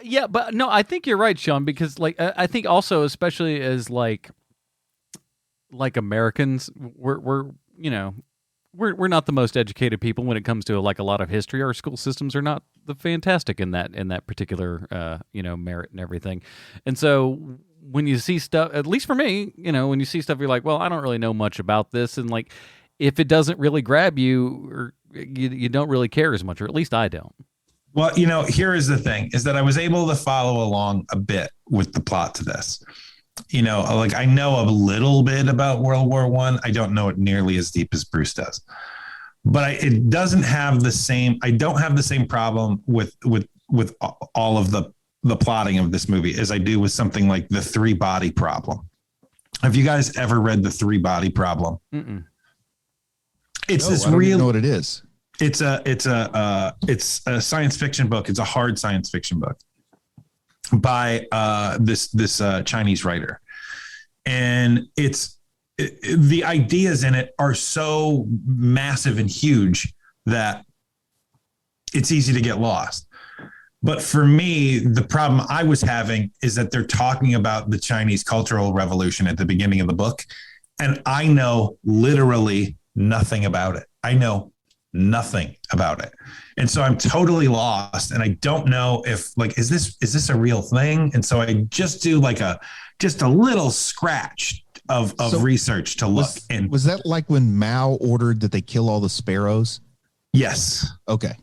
Yeah, but no, I think you're right, Sean, because like I think also, especially as like Americans, we're not the most educated people when it comes to like a lot of history. Our school systems are not the fantastic in that particular merit and everything. And so when you see stuff, at least for me, when you see stuff, you're like, well, I don't really know much about this, and like if it doesn't really grab you, or you don't really care as much, or at least I don't. Well, here is the thing, is that I was able to follow along a bit with the plot to this. I know a little bit about World War I. I don't know it nearly as deep as Bruce does. but it doesn't have the same. I don't have the same problem with all of the plotting of this movie as I do with something like the 3-body problem. Have you guys ever read the 3-body problem? Mm-mm. It's I don't even know what it is. It's a science fiction book. It's a hard science fiction book by this Chinese writer, and the ideas in it are so massive and huge that it's easy to get lost. But for me, the problem I was having is that they're talking about the Chinese Cultural Revolution at the beginning of the book, and I know literally nothing about it. I know nothing about it. And so I'm totally lost, and I don't know if is this a real thing? And so I just do just a little scratch of research to look. And was that like when Mao ordered that they kill all the sparrows? Yes. Okay.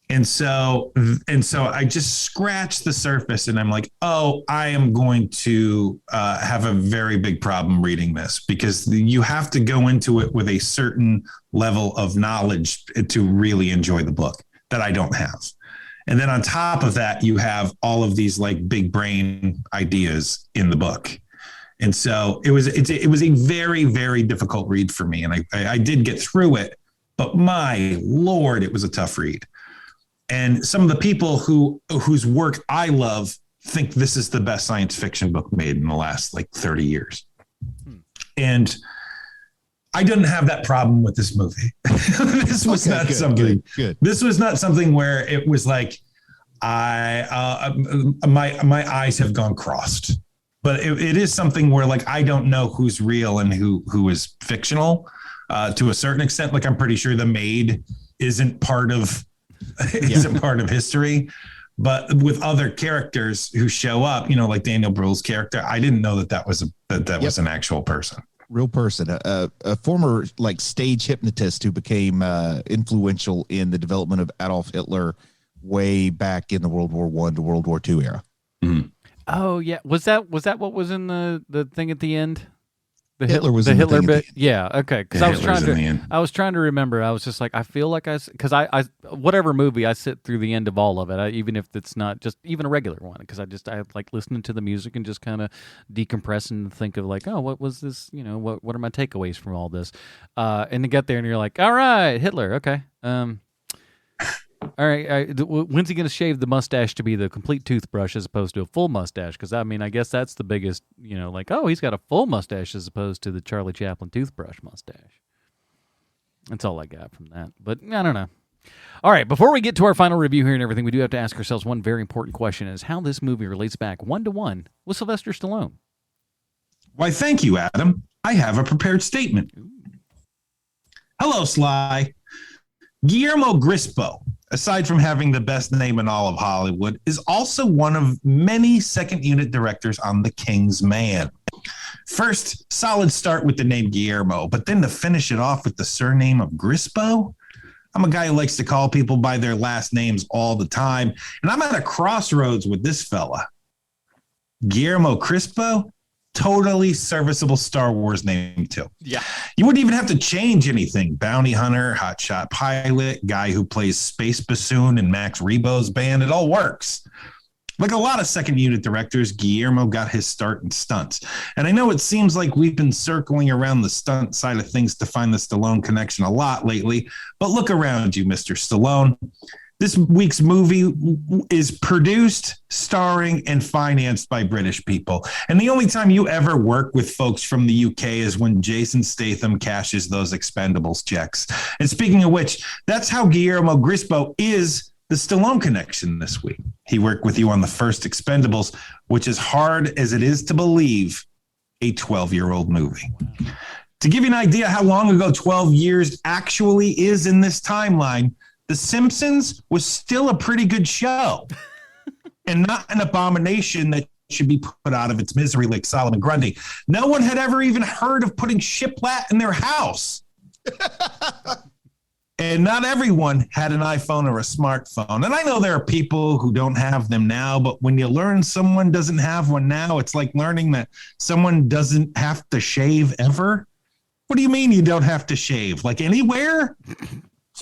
And so I just scratched the surface, and I'm like, oh, I am going to have a very big problem reading this, because you have to go into it with a certain level of knowledge to really enjoy the book that I don't have. And then on top of that, you have all of these big brain ideas in the book. And so it was a very, very difficult read for me. And I did get through it, but my Lord, it was a tough read. And some of the people whose work I love think this is the best science fiction book made in the last 30 years. And I didn't have that problem with this movie. This was not something. Good. This was not something where it was like my eyes have gone crossed. But it is something where I don't know who's real and who is fictional to a certain extent. I'm pretty sure the maid isn't part of history, but with other characters who show up, like Daniel Bruhl's character, I didn't know that was was an actual person, real person, a former stage hypnotist who became influential in the development of Adolf Hitler way back in the World War I to World War II era. Mm-hmm. Oh yeah, was that what was in the thing at the end? Hitler was the in Hitler the bit. Yeah, okay. Because I was trying to remember. I was just I feel like because I whatever movie I sit through the end of all of it, even if it's not just even a regular one, because I like listening to the music and just kind of decompress and think of oh, what was this? What are my takeaways from all this? And to get there and you're like, all right, Hitler, okay. All right, when's he going to shave the mustache to be the complete toothbrush as opposed to a full mustache? Because, I guess that's the biggest, oh, he's got a full mustache as opposed to the Charlie Chaplin toothbrush mustache. That's all I got from that. But I don't know. All right, before we get to our final review here and everything, we do have to ask ourselves one very important question, is how this movie relates back 1-to-1 with Sylvester Stallone. Why, thank you, Adam. I have a prepared statement. Ooh. Hello, Sly. Guillermo Grispo, aside from having the best name in all of Hollywood, is also one of many second unit directors on The Kingsman. First, solid start with the name Guillermo, but then to finish it off with the surname of Grispo? I'm a guy who likes to call people by their last names all the time, and I'm at a crossroads with this fella. Guillermo Crispo? Totally serviceable Star Wars name too. Yeah. You wouldn't even have to change anything. Bounty hunter, hotshot pilot, guy who plays space bassoon in Max Rebo's band. It all works. Like a lot of second unit directors, Guillermo got his start in stunts. And I know it seems like we've been circling around the stunt side of things to find the Stallone connection a lot lately, but look around you, Mr. Stallone. This week's movie is produced, starring, and financed by British people. And the only time you ever work with folks from the UK is when Jason Statham cashes those Expendables checks. And speaking of which, that's how Guillermo Grispo is the Stallone connection this week. He worked with you on the first Expendables, which is hard as it is to believe a 12-year-old movie. To give you an idea how long ago 12 years actually is in this timeline, The Simpsons was still a pretty good show and not an abomination that should be put out of its misery like Solomon Grundy. No one had ever even heard of putting shiplap in their house. And not everyone had an iPhone or a smartphone. And I know there are people who don't have them now, but when you learn someone doesn't have one now, it's like learning that someone doesn't have to shave ever. What do you mean you don't have to shave? Like anywhere?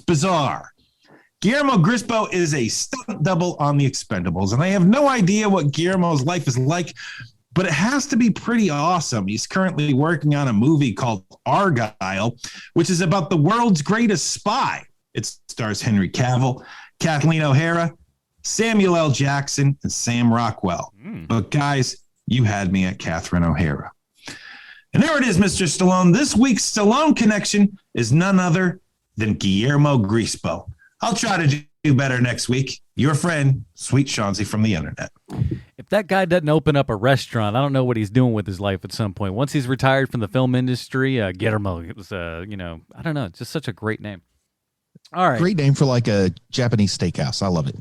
It's bizarre. Guillermo Grispo is a stunt double on The Expendables, and I have no idea what Guillermo's life is like, but it has to be pretty awesome. He's currently working on a movie called Argyle, which is about the world's greatest spy. It stars Henry Cavill, Kathleen O'Hara, Samuel L. Jackson, and Sam Rockwell. But guys, you had me at Catherine O'Hara. And there it is, Mr. Stallone. This week's Stallone connection is none other than Guillermo Grispo. I'll try to do better next week. Your friend, Sweet Chauncey from the internet. If that guy doesn't open up a restaurant, I don't know what he's doing with his life at some point. Once he's retired from the film industry, Guillermo, it was, I don't know. It's just such a great name. All right. Great name for like a Japanese steakhouse. I love it.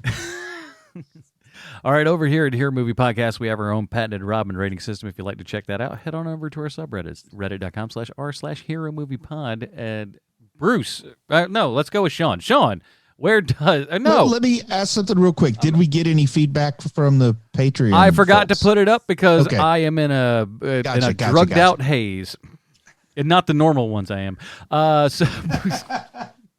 All right, over here at Hero Movie Podcast, we have our own patented Robin rating system. If you'd like to check that out, head on over to our subreddits, reddit.com/r/Hero Movie Pod. And Bruce, no, let's go with Sean. Sean, where does Well, let me ask something real quick. Did we get any feedback from the Patreon? I forgot folks? to put it up because I am in a drugged out haze, and not the normal ones. I am.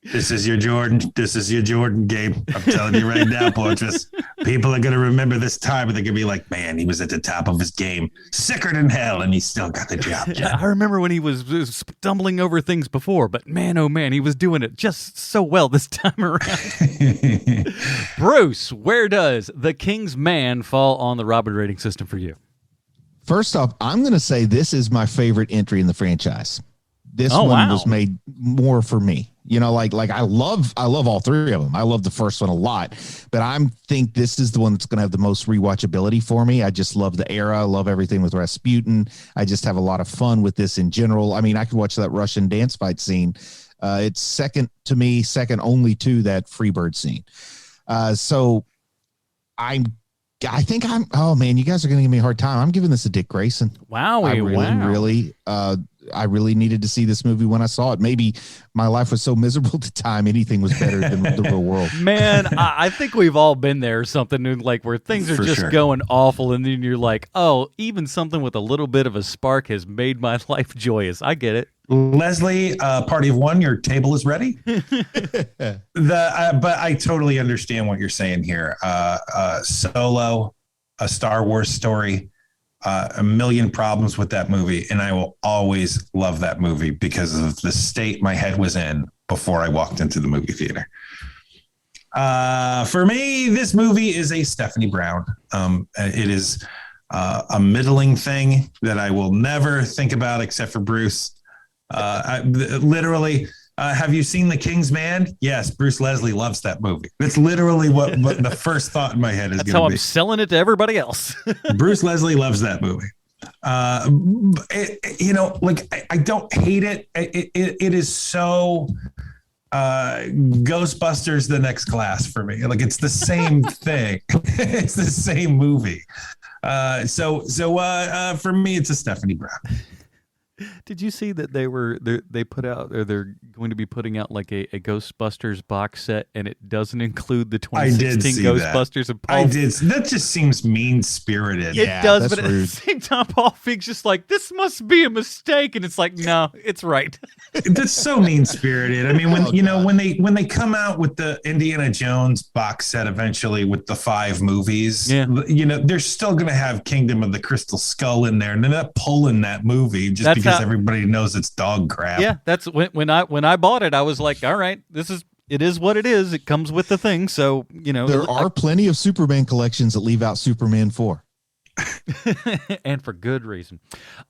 This is your Jordan. This is your Jordan game. I'm telling you right now, Portress. People are going to remember this time, and they're going to be like, man, he was at the top of his game, sicker than hell, and he still got the job done. Yeah, I remember when he was stumbling over things before, but man, oh man, he was doing it just so well this time around. Bruce, where does The King's Man fall on the Robin rating system for you? First off, I'm going to say this is my favorite entry in the franchise. This one was made more for me. You know, like I love all three of them. I love the first one a lot, but I think this is the one that's going to have the most rewatchability for me. I just love the era. I love everything with Rasputin. I just have a lot of fun with this in general. I mean, I could watch that Russian dance fight scene. It's second to me, second only to that Freebird scene. So I think oh man, you guys are going to give me a hard time. I'm giving this a Dick Grayson. Wow. I really needed to see this movie when I saw it. Maybe my life was so miserable at the time, anything was better than the real world. Man, I think we've all been there, something like where things are going awful, and then you're like, oh, even something with a little bit of a spark has made my life joyous. I get it. Leslie, party of one, your table is ready. But I totally understand what you're saying here. Solo, a Star Wars story, a million problems with that movie, and I will always love that movie because of the state my head was in before I walked into the movie theater. For me, this movie is a Stephanie Brown. It is a middling thing that I will never think about except for Bruce. Have you seen The King's Man? Yes, Bruce Leslie loves that movie. That's literally what the first thought in my head is going to be. That's how I'm selling it to everybody else. Bruce Leslie loves that movie. I don't hate it. It is so Ghostbusters The Next Class for me. Like, it's the same thing. It's the same movie. So for me, it's a Stephanie Brown. Did you see that they put out, or they're going to be putting out like a Ghostbusters box set, and it doesn't include the 2016 Ghostbusters? And Paul, I did. That just seems mean spirited. It does, but rude. At the same time, Paul Feig's just like, this must be a mistake, and it's like, no, it's right. That's so mean spirited. I mean, when they come out with the Indiana Jones box set eventually with the 5 movies, they're still going to have Kingdom of the Crystal Skull in there, and they're not pulling that movie just because everybody knows it's dog crap. Yeah, that's when I bought it, I was like, all right, it is what it is. It comes with the thing. So, there are plenty of Superman collections that leave out Superman 4. And for good reason.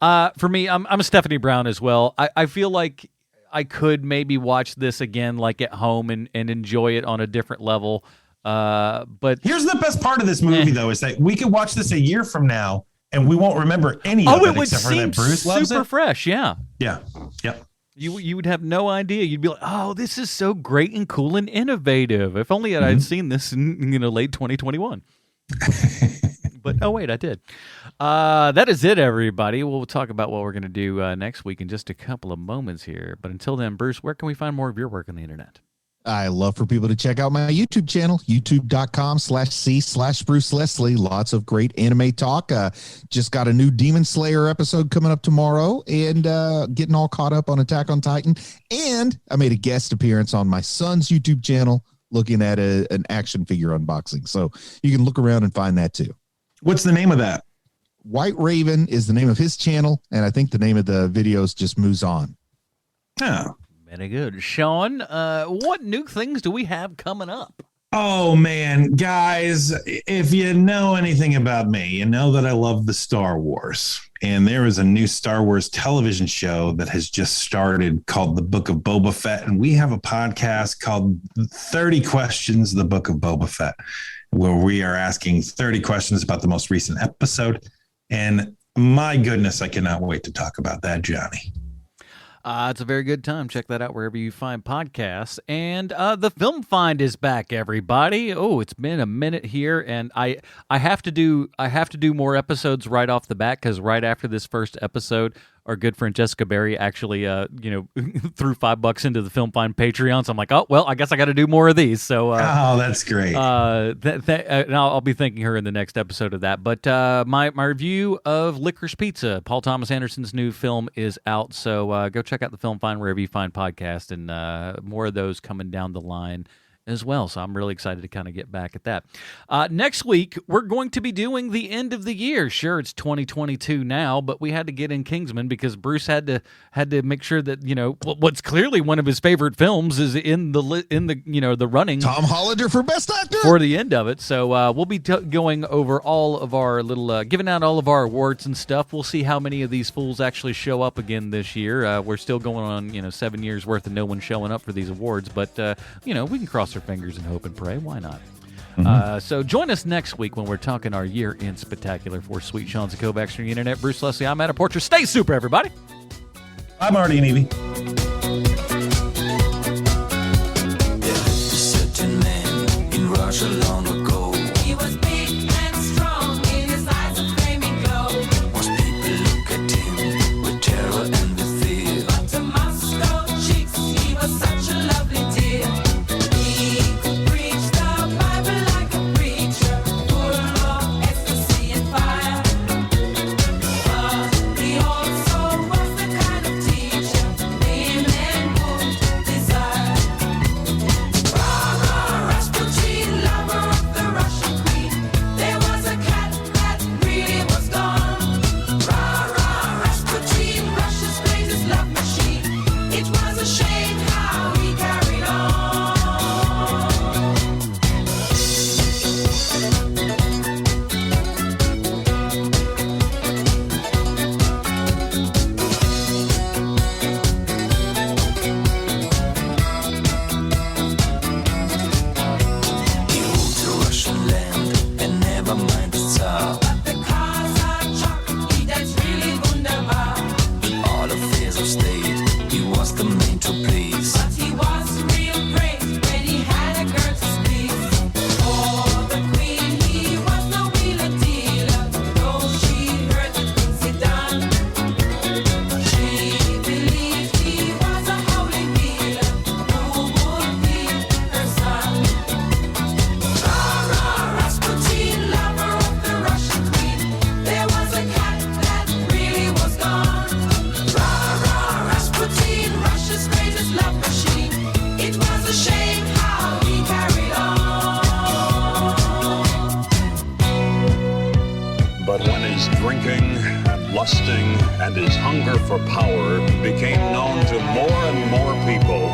For me, I'm a Stephanie Brown as well. I feel like I could maybe watch this again, like at home, and enjoy it on a different level. But here's the best part of this movie, though, is that we could watch this a year from now, and we won't remember any of it except for that Bruce loves it. Super fresh, yeah. Yeah, yep. You would have no idea. You'd be like, oh, this is so great and cool and innovative. If only I'd seen this in late 2021. But, oh, wait, I did. That is it, everybody. We'll talk about what we're going to do next week in just a couple of moments here. But until then, Bruce, where can we find more of your work on the internet? I love for people to check out my YouTube channel, youtube.com/C/Bruce Leslie. Lots of great anime talk. Just got a new Demon Slayer episode coming up tomorrow and getting all caught up on Attack on Titan. And I made a guest appearance on my son's YouTube channel looking at an action figure unboxing. So you can look around and find that too. What's the name of that? White Raven is the name of his channel. And I think the name of the video is just Moves On. Oh. Very good. Sean, what new things do we have coming up? Oh, man, guys, if you know anything about me, you know that I love the Star Wars. And there is a new Star Wars television show that has just started called The Book of Boba Fett. And we have a podcast called 30 Questions, The Book of Boba Fett, where we are asking 30 questions about the most recent episode. And my goodness, I cannot wait to talk about that, Johnny. It's a very good time. Check that out wherever you find podcasts. And the Film Find is back, everybody. Oh, it's been a minute here, and I have to do more episodes right off the bat, because right after this first episode, our good friend Jessica Berry actually threw $5 into the Film Find Patreon. So I'm like, oh well, I guess I got to do more of these. So that's great. And I'll be thanking her in the next episode of that. But my review of Licorice Pizza, Paul Thomas Anderson's new film, is out. So go check out the Film Find wherever you find podcasts, and more of those coming down the line as well. So I'm really excited to kind of get back at that. Next week, we're going to be doing the end of the year. Sure, it's 2022 now, but we had to get in Kingsman because Bruce had to make sure that, what's clearly one of his favorite films is in the the running. Tom Hollander for Best Actor for the end of it. So we'll be going over all of our little giving out all of our awards and stuff. We'll see how many of these fools actually show up again this year. We're still going on 7 years worth of no one showing up for these awards, but we can cross our fingers and hope and pray. Why not? Mm-hmm. So join us next week when we're talking our year-end spectacular. For Sweet Sean Zakovacs from the internet, Bruce Leslie, I'm Adam Porcher. Stay super, everybody. I'm Marty and Evie. Certain man in Russia long ago. He was big and strong, in his eyes a flaming glow. Most people look at him with terror and with fear. But to Moscow chicks, he was such a lovely dear. He could preach the Bible like a preacher, full of ecstasy and fire. But he also was the kind of teacher women would desire. Rah-rah, Rasputin, lover of the Russian queen. There was a cat that really was gone. Rah-rah, Rasputin, Russia's greatest love machine. It was a shame how he carried on. He ruled the Russian land and never mind the Tsar. But the cars are chocolate, he danced really wunderbar. In all affairs of state, he was the man to please. But he was real great when he had a girl to squeeze. For the queen, he was no wheeler dealer, though she heard the things he done. She believed he was a holy healer who would heal her son. Rah-rah, Rasputin, lover of the Russian queen. There was a cat that really was gone. Rah-rah, Rasputin, Russia's greatest love machine. It was a shame how he carried on. But when his drinking and lusting and his hunger for power became known to more and more people,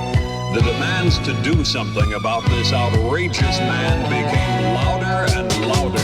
the demands to do something about this outrageous man became louder and louder.